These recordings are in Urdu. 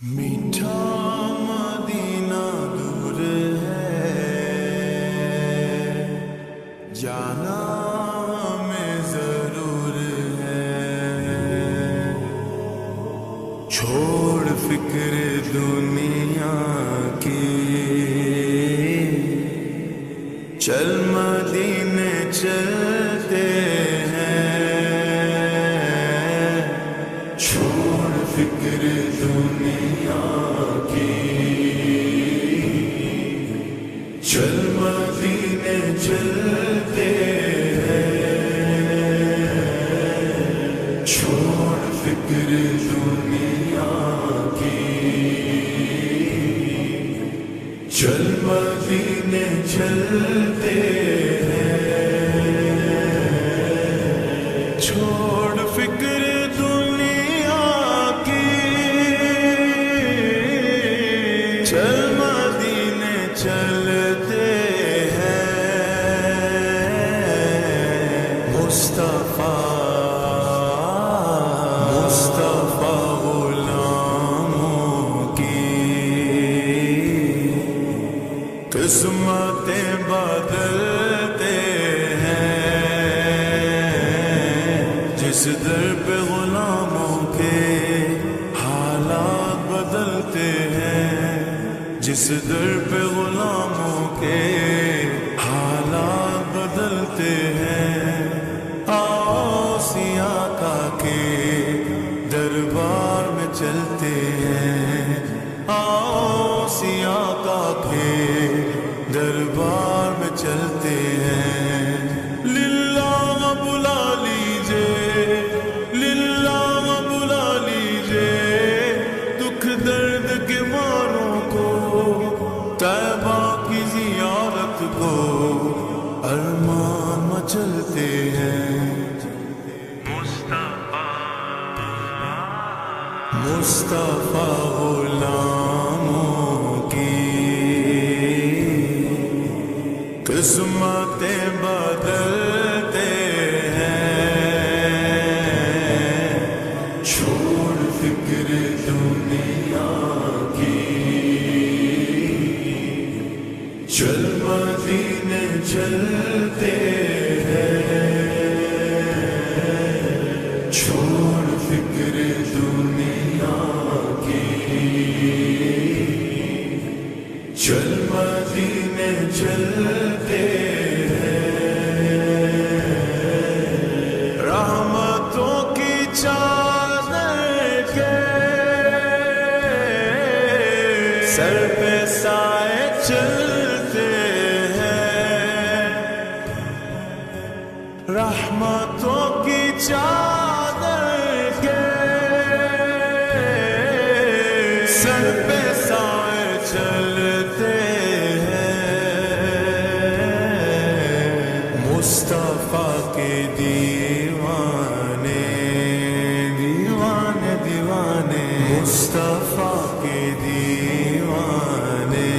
میٹھا مدینہ دور ہے، جانا ہمیں ضرور ہے۔ چھوڑ فکر دنیا کی، چل مدینے چلتے ہیں۔ چھوڑ فکر دنیا کی، چل مدینے چلتے ہیں۔ چھوڑ فکر دنیا کی، چل مدینے چلتے ہیں۔ چھوڑ فکر دنیا کی، چل مدینے چلتے ہیں۔ مصطفیٰ غلاموں کی قسمتیں بدلتے ہیں۔ جس در پہ غلاموں کے حالات بدلتے ہیں، جس در پہ غلاموں کے حالات بدلتے ہیں۔ آؤ سیاہ کا کے دربار میں چلتے ہیں، آؤ سیاہ کا کے دربار میں چلتے ہیں۔ للہ بلا لیجئے، للہ بلا لیجئے دکھ درد کے ماروں کو، طیبہ کی زیارت کو ارمان مچلتے ہیں۔ مصطفیٰ غلاموں کی قسمتیں بدلتے ہیں۔ چھوڑ فکر دنیا کی، چل مدینے چلتے ہیں۔ چھوڑ فکر دنیا کی، چل مدینے چلتے ہیں۔ رحمتوں کی چادر کے سر پہ سائے چلتے ہیں۔ رحمتوں کی چادر کے سر پہ سائے چلتے ہیں۔ مصطفیٰ کے دیوانے دیوانے دیوانے، مصطفیٰ کے دیوانے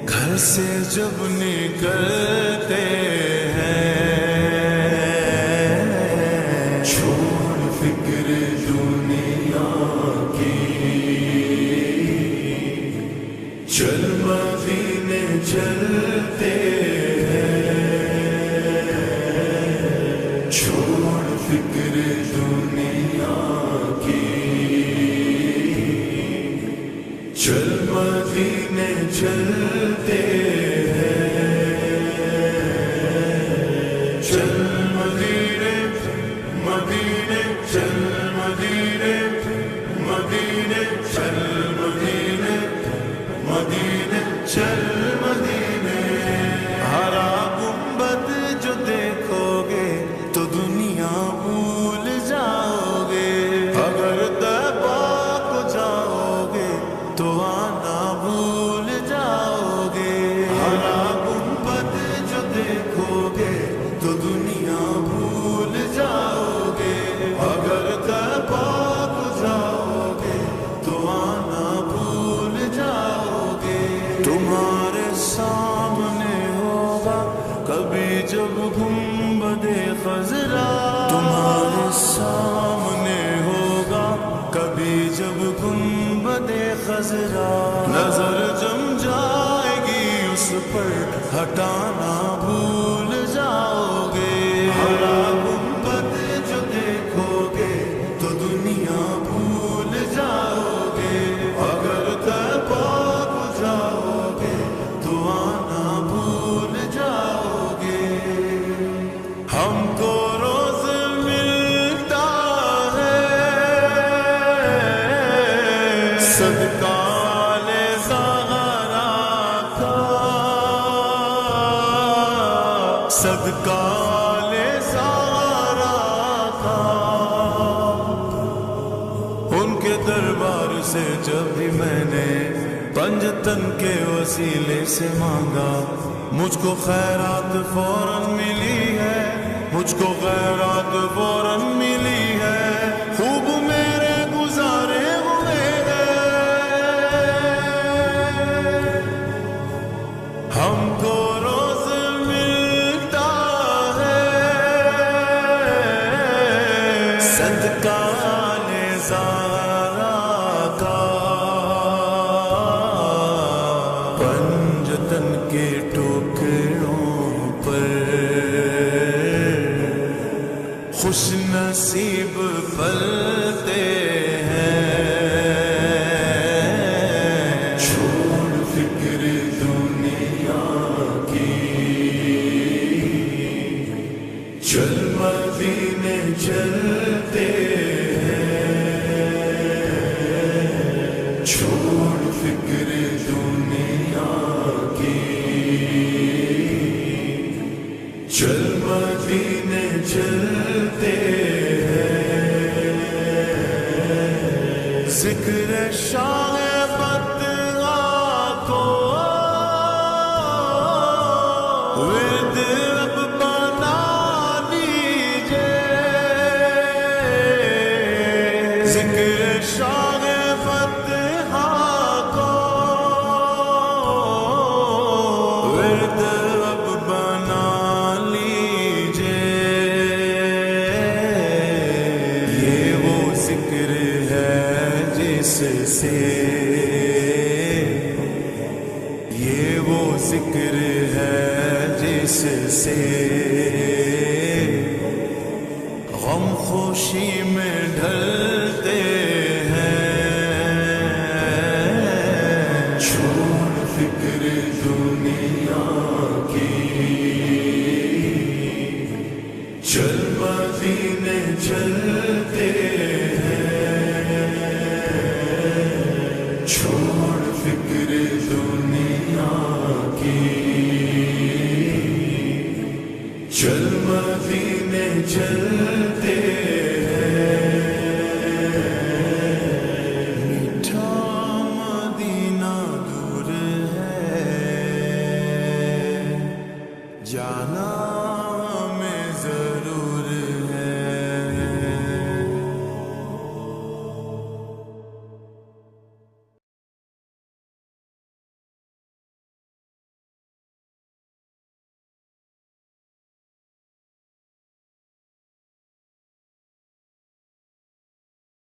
گھر سے جب نکلتے ہیں، چھوڑ فکر دنیا کی، چل مدینے چلتے ہیں۔ چھوڑ فکر دنیا کی، چل مدینے چلتے ہیں۔ چل مدینے مدینے، چل مدینے مدینے، چل مدینے مدینے، چل مدینے۔ ہرا گنبد جو دیکھو گے تو دنیا بھول جاؤ گے، اگر طیبہ کو جاؤ گے تو آنا بھول جاؤ گے۔ ہرا گنبد جو دیکھو گے تو دنیا بھول جاؤ گے، اگر طیبہ کو جاؤ گے تو آنا بھول جاؤ گے۔ تمہارے سامنے ہوگا کبھی جب گنبد خضرا، تمہارے سامنے ہوگا نظرا نظر جم جائے گی اس پر ہٹانا بھول جاؤ گے ہرا گنبد جو دیکھو گے تو دنیا بھول جاؤ گے اگر طیبہ کو جاؤ گے تو آنا بھول جاؤ گے ہم کو روز ملتا ہے صدقہ لے زہرا کا صدقہ لے زہرا کا ان کے دربار سے جب بھی میں نے پنجتن کے وسیلے سے مانگا مجھ کو خیرات فوراً ملی ہے مجھ کو خیرات فوراً ملی ہے خوب میرے گزارے ہوئے ہم کو روز ملتا ہے صدقہ لے زہرا کا پنجتن کے ٹوکروں پر خوش نصیب پلتے ہیں چھوڑ فکر دنیا کی چل مدینے چلتے ہیں چھوڑ فکر دنیا کی چل مدینے چلتے ہیں ذکر شاہ بدعا کو ورد اب بنا لیجئے ذکر شاہ بدعا کو ورد اب بنا ذکر ہے جس سے یہ وہ ذکر ہے جس سے غم خوشی میں ڈھلتے ہیں چھوڑ فکر دنیا کی چل مدینے چلتے چھوڑ فکر دنیا کی چل مدینے چلتے